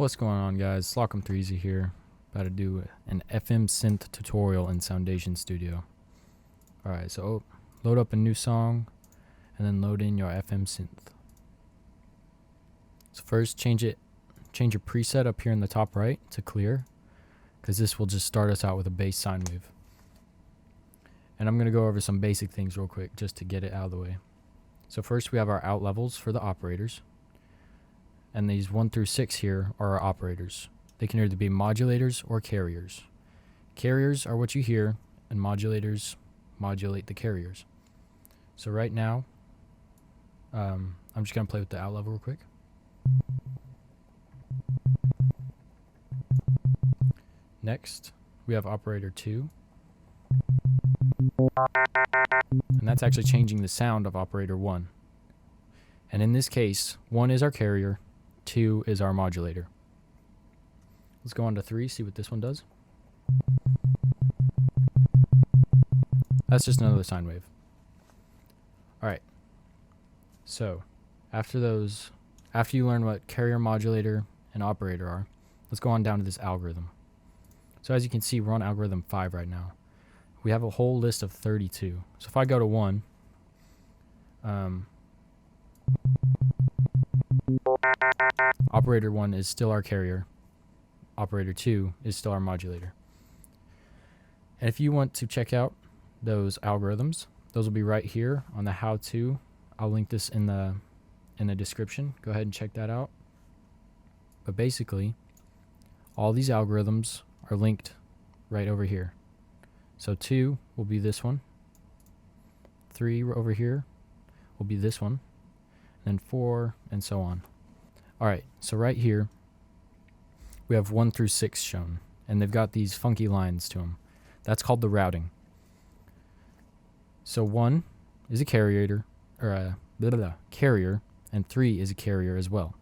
What's going on, guys? Slocum3easy here. About to do an FM Synth tutorial in Soundation Studio. Alright, so load up a new song and then load in your FM Synth. So first change your preset up here in the top right to clear, because this will just start us out with a bass sine wave. And I'm going to go over some basic things real quick just to get it out of the way. So first we have our out levels for the operators. And these 1 through 6 here are our operators. They can either be modulators or carriers. Carriers are what you hear, and modulators modulate the carriers. So right now, I'm just going to play with the out level real quick. Next, we have operator 2. And that's actually changing the sound of operator 1. And in this case, 1 is our carrier, 2 is our modulator. Let's go on to 3, see what this one does. That's just another sine wave. Alright, so after you learn what carrier, modulator, and operator are, let's go on down to this algorithm. So as you can see, we're on algorithm 5 right now. We have a whole list of 32. So if I go to 1, operator 1 is still our carrier. Operator 2 is still our modulator. And if you want to check out those algorithms, those will be right here on the how-to. I'll link this in the description. Go ahead and check that out. But basically, all these algorithms are linked right over here. So 2 will be this one. 3 over here will be this one. And then 4, and so on. Alright, so right here, we have 1 through 6 shown. And they've got these funky lines to them. That's called the routing. So 1 is a carrier, carrier, and 3 is a carrier as well.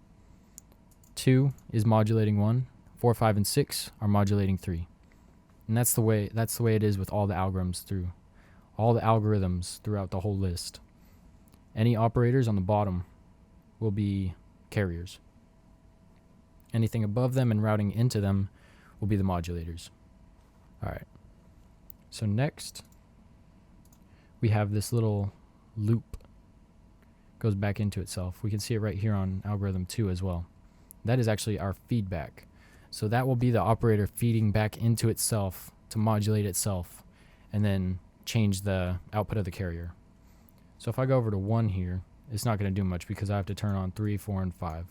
2 is modulating 1. 4, 5, and 6 are modulating 3. And that's the way it is with all the algorithms throughout the whole list. Any operators on the bottom will be carriers. Anything above them and routing into them will be the modulators. Alright. So next, we have this little loop. Goes back into itself. We can see it right here on algorithm 2 as well. That is actually our feedback. So that will be the operator feeding back into itself to modulate itself and then change the output of the carrier. So if I go over to 1 here, it's not going to do much because I have to turn on 3, 4, and 5.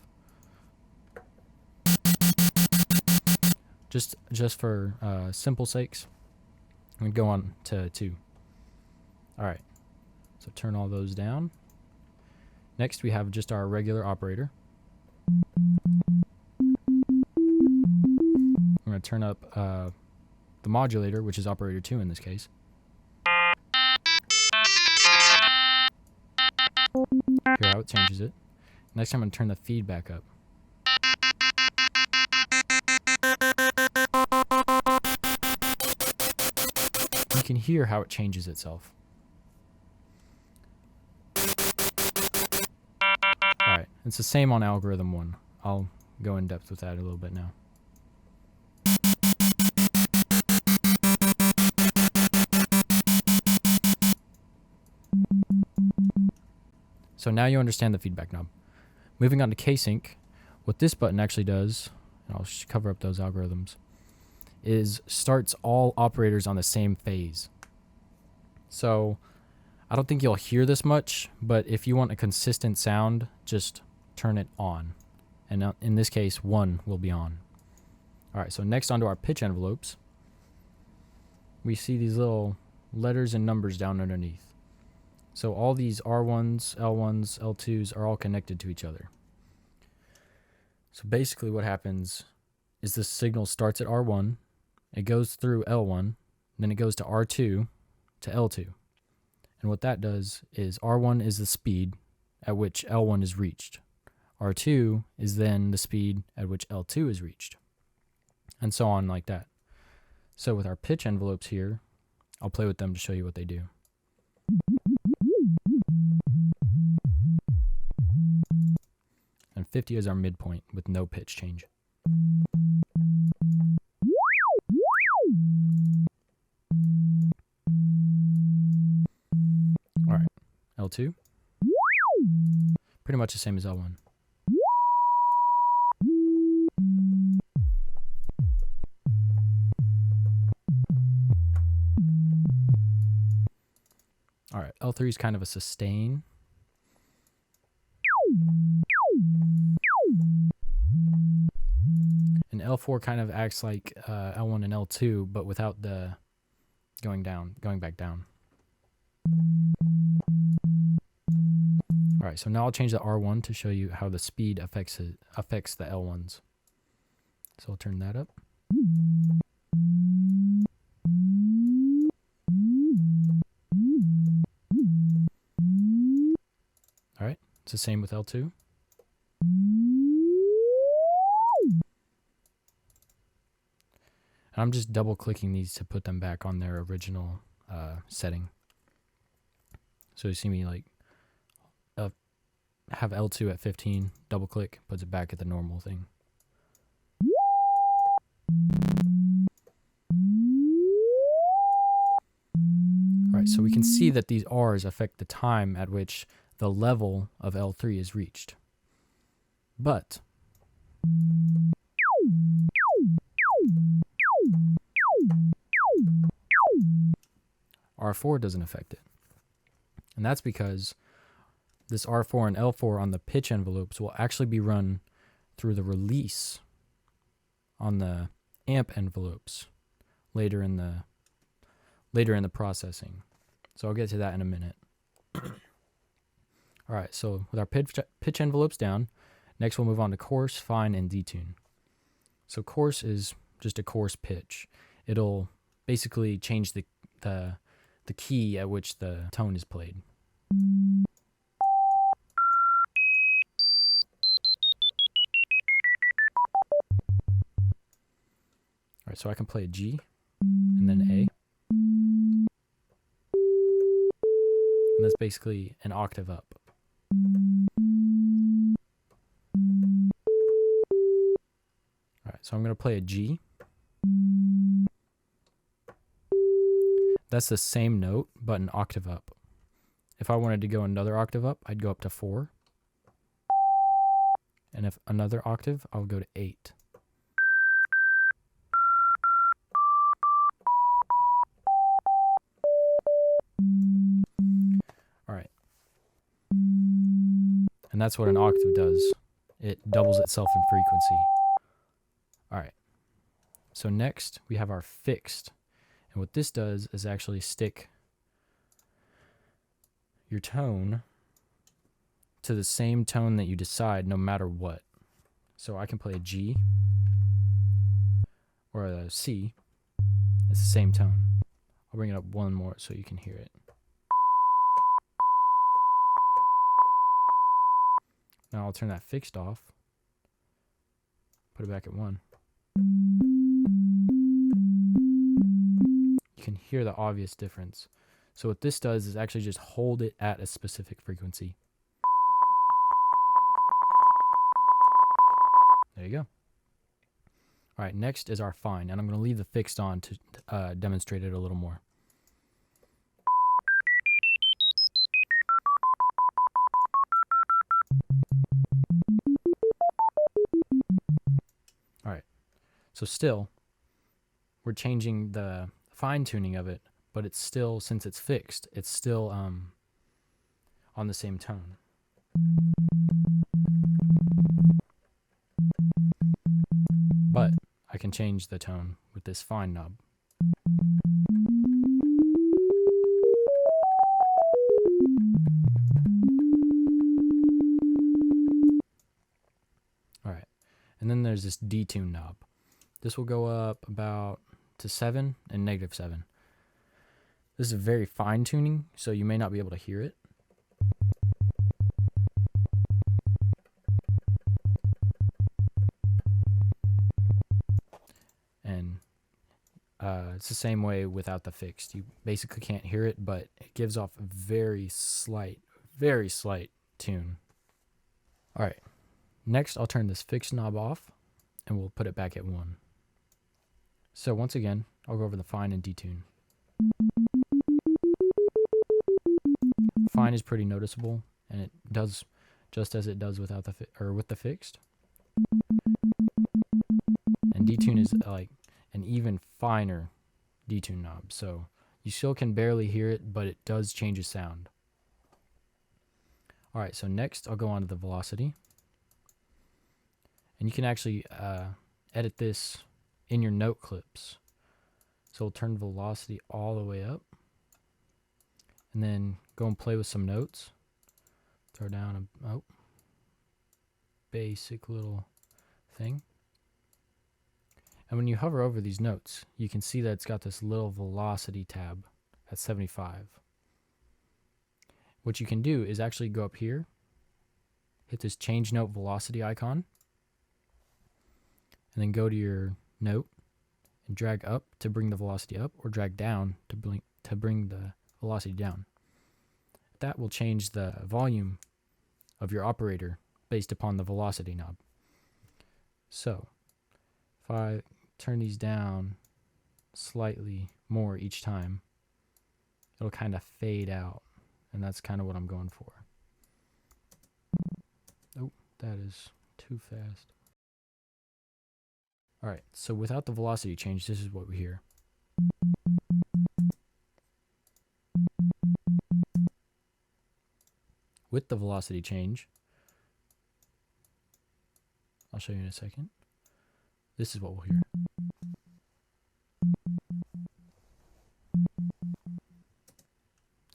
Just for simple sakes, I'm going to go on to 2. Alright, so turn all those down. Next we have just our regular operator. I'm going to turn up the modulator, which is operator 2 in this case. Hear how it changes it. Next I'm going to turn the feedback up. You can hear how it changes itself. Alright, it's the same on algorithm 1. I'll go in depth with that a little bit now. So now you understand the feedback knob. Moving on to K-Sync, what this button actually does, and I'll cover up those algorithms, is starts all operators on the same phase. So I don't think you'll hear this much, but if you want a consistent sound, just turn it on. And in this case, 1 will be on. Alright, so next onto our pitch envelopes, we see these little letters and numbers down underneath. So all these R1s, L1s, L2s are all connected to each other. So basically what happens is this signal starts at R1, it goes through L1, then it goes to R2 to L2. And what that does is R1 is the speed at which L1 is reached. R2 is then the speed at which L2 is reached. And so on like that. So with our pitch envelopes here, I'll play with them to show you what they do. And 50 is our midpoint with no pitch change. L2. Pretty much the same as L1. All right, L3 is kind of a sustain. And L4 kind of acts like L1 and L2, but without the going back down. All right, so now I'll change the R1 to show you how the speed affects the L1s. So I'll turn that up. All right, it's the same with L2. And I'm just double clicking these to put them back on their original setting. So you see me like have L2 at 15, double click, puts it back at the normal thing. All right, so we can see that these R's affect the time at which the level of L3 is reached. But R4 doesn't affect it. And that's because this R4 and L4 on the pitch envelopes will actually be run through the release on the amp envelopes later in the processing. So I'll get to that in a minute. All right, so with our pitch envelopes down, next we'll move on to coarse, fine, and detune. So coarse is just a coarse pitch. It'll basically change the key at which the tone is played. All right, so I can play a G and then A. And that's basically an octave up. All right, so I'm going to play a G. That's the same note, but an octave up. If I wanted to go another octave up, I'd go up to 4. And if another octave, I'll go to 8. All right. And that's what an octave does. It doubles itself in frequency. All right. So next, we have our fixed. And what this does is actually stick your tone to the same tone that you decide no matter what. So I can play a G or a C. It's the same tone. I'll bring it up one more so you can hear it. Now I'll turn that fixed off. Put it back at 1. You can hear the obvious difference. So what this does is actually just hold it at a specific frequency. There you go. All right, next is our fine, and I'm going to leave the fixed on to demonstrate it a little more. All right, so still, we're changing the fine tuning of it, but it's still, since it's fixed, it's still on the same tone. But I can change the tone with this fine knob. All right, and then there's this detune knob. This will go up about to 7 and -7. This is very fine tuning, so you may not be able to hear it. And it's the same way without the fixed. You basically can't hear it, but it gives off a very slight tune. All right, next I'll turn this fixed knob off, and we'll put it back at 1. So once again, I'll go over the fine and detune. fine is pretty noticeable, and it does just as it does without with the fixed. And detune is like an even finer detune knob, so you still can barely hear it, but it does change the sound. All right, so next I'll go on to the velocity, and you can actually edit this in your note clips. So we'll turn velocity all the way up, and then go and play with some notes. Throw down a basic little thing. And when you hover over these notes, you can see that it's got this little velocity tab at 75. What you can do is actually go up here, hit this change note velocity icon, and then go to your note and drag up to bring the velocity up, or drag down to bring the velocity down. That will change the volume of your operator based upon the velocity knob. So if I turn these down slightly more each time, it'll kind of fade out, and that's kind of what I'm going for. Oh, that is too fast. All right, so without the velocity change, this is what we hear. With the velocity change, I'll show you in a second. This is what we'll hear.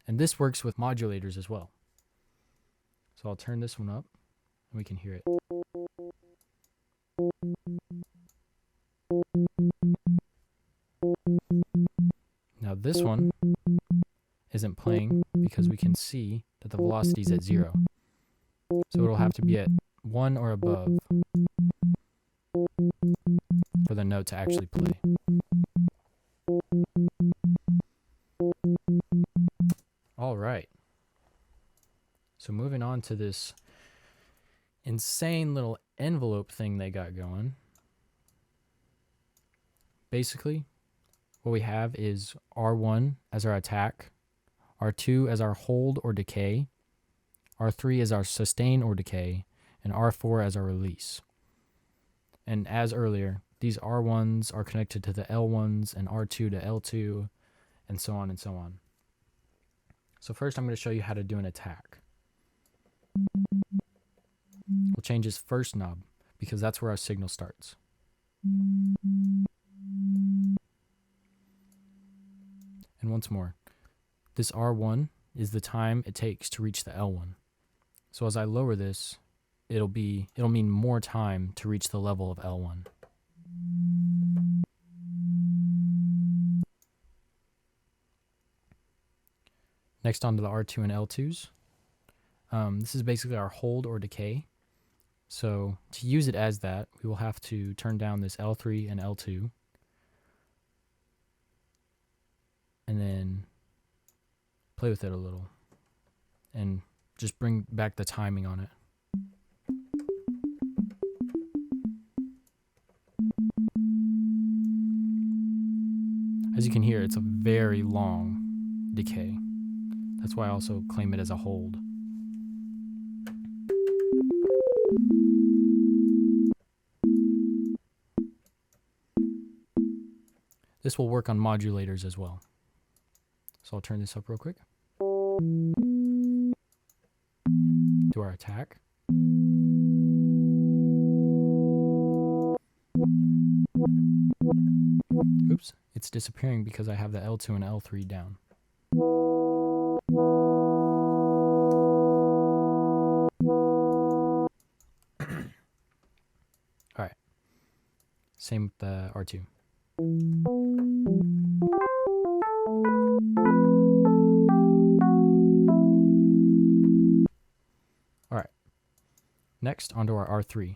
And this works with modulators as well. So I'll turn this one up, and we can hear it. Now this one isn't playing because we can see that the velocity is at 0. So it'll have to be at 1 or above for the note to actually play. All right. So moving on to this insane little envelope thing they got going. Basically, what we have is R1 as our attack, R2 as our hold or decay, R3 as our sustain or decay, and R4 as our release. And as earlier, these R1s are connected to the L1s and R2 to L2, and so on and so on. So first I'm going to show you how to do an attack. We'll change this first knob because that's where our signal starts. And once more, this R1 is the time it takes to reach the L1. So as I lower this, it'll mean more time to reach the level of L1. Next on to the R2 and L2s. This is basically our hold or decay. So to use it as that, we will have to turn down this L3 and L2. And then play with it a little. And just bring back the timing on it. As you can hear, it's a very long decay. That's why I also claim it as a hold. This will work on modulators as well. So I'll turn this up real quick. Do our attack. Oops, it's disappearing because I have the L2 and L3 down. Alright, same with the R2. Alright, next onto our R3.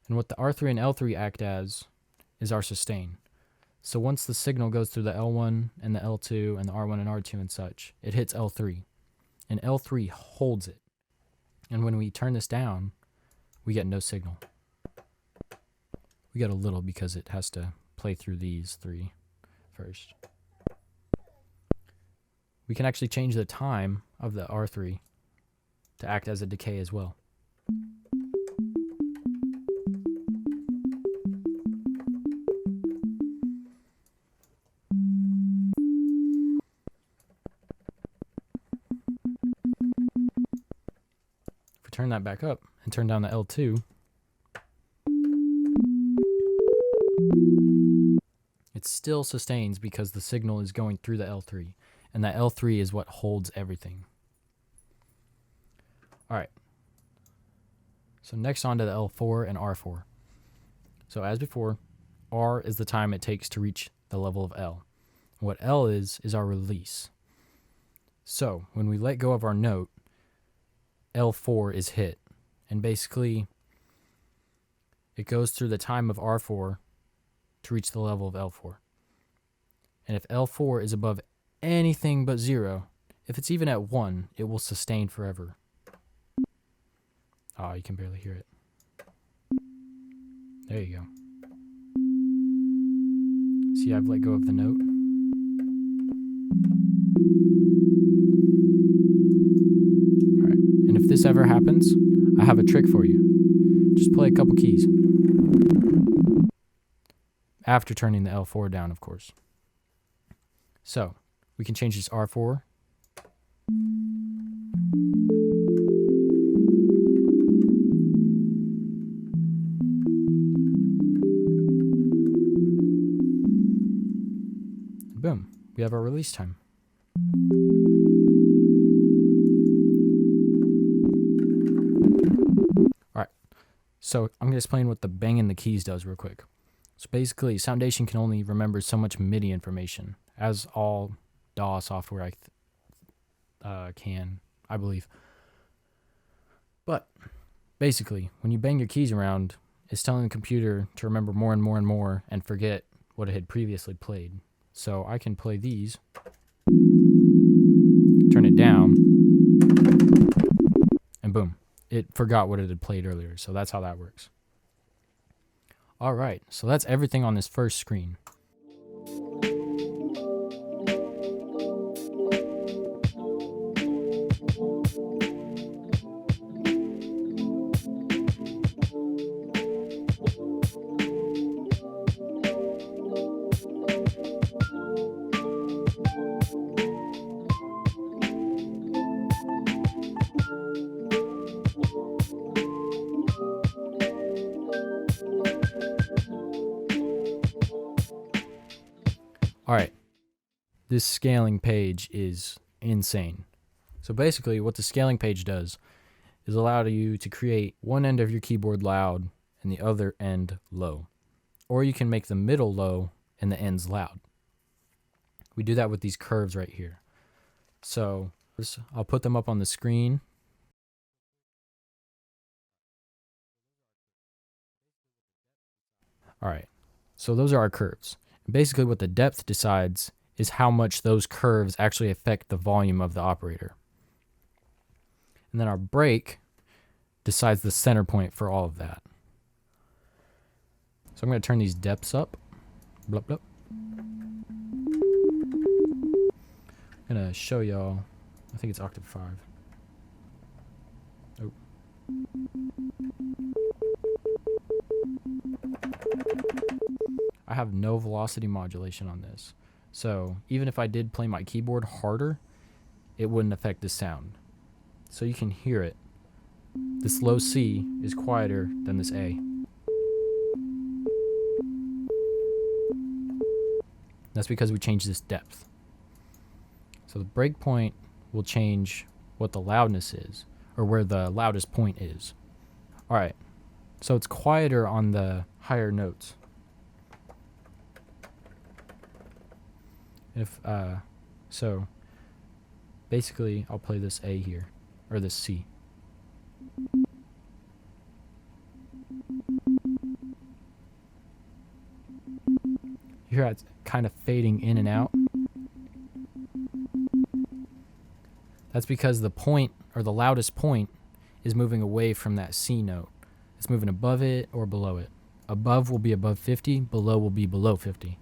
And what the R3 and L3 act as is our sustain. So once the signal goes through the L1 and the L2 and the R1 and R2 and such, it hits L3. And L3 holds it. And when we turn this down, we get no signal. We get a little because it has to play through these three first. We can actually change the time of the R3 to act as a decay as well. If we turn that back up and turn down the L2, it still sustains because the signal is going through the L3, and that L3 is what holds everything. All right. So next on to the L4 and R4. So as before, R is the time it takes to reach the level of L. What L is our release. So when we let go of our note, L4 is hit, and basically it goes through the time of R4 to reach the level of L4. And if L4 is above anything but 0, if it's even at 1, it will sustain forever. Oh, you can barely hear it. There you go. See, I've let go of the note. Alright, and if this ever happens, I have a trick for you. Just play a couple keys. After turning the L4 down, of course. So, we can change this R4. Boom, we have our release time. Alright, so I'm going to explain what the banging the keys does real quick. So basically, Soundation can only remember so much MIDI information, as all DAW software can, I believe. But basically, when you bang your keys around, it's telling the computer to remember more and more and more and forget what it had previously played. So I can play these, turn it down, and boom, it forgot what it had played earlier. So that's how that works. All right, so that's everything on this first screen. All right, this scaling page is insane. So basically what the scaling page does is allow you to create one end of your keyboard loud and the other end low. Or you can make the middle low and the ends loud. We do that with these curves right here. So I'll put them up on the screen. All right, so those are our curves. Basically what the depth decides is how much those curves actually affect the volume of the operator. And then our break decides the center point for all of that. So I'm going to turn these depths up. Blup, blup. I'm going to show y'all, I think it's octave 5. Oh. I have no velocity modulation on this. So even if I did play my keyboard harder, it wouldn't affect the sound. So you can hear it. This low C is quieter than this A. That's because we changed this depth. So the breakpoint will change what the loudness is, or where the loudest point is. Alright, so it's quieter on the higher notes. So basically I'll play this A here, or this C. You hear it's kind of fading in and out. That's because the point, or the loudest point, is moving away from that C note. It's moving above it or below it. Above will be above 50, below will be below 50.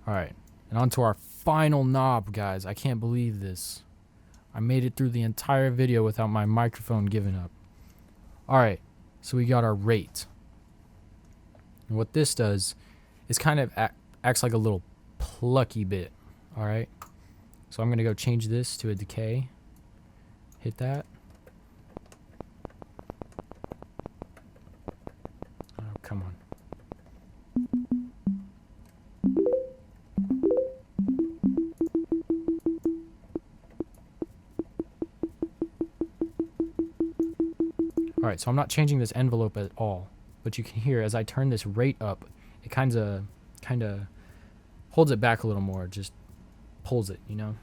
Alright, and on to our final knob, guys. I can't believe this. I made it through the entire video without my microphone giving up. Alright, so we got our rate. And what this does is kind of acts like a little plucky bit. Alright, so I'm going to go change this to a decay. Hit that. Oh, come on. Alright, so I'm not changing this envelope at all, but you can hear as I turn this rate up, it kind of holds it back a little more, just pulls it, you know?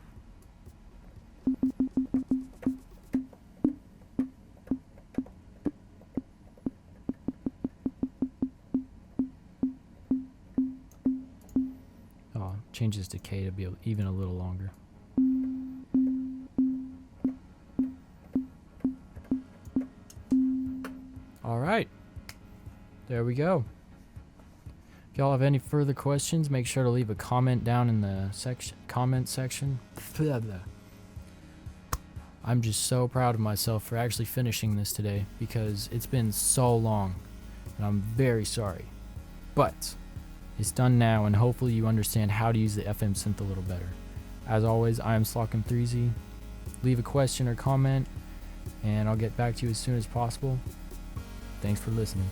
Oh, change this decay to be even a little longer. Alright, there we go. If y'all have any further questions, make sure to leave a comment down in the comment section. I'm just so proud of myself for actually finishing this today because it's been so long and I'm very sorry. But it's done now and hopefully you understand how to use the FM synth a little better. As always, I am Slocum3Z. Leave a question or comment and I'll get back to you as soon as possible. Thanks for listening.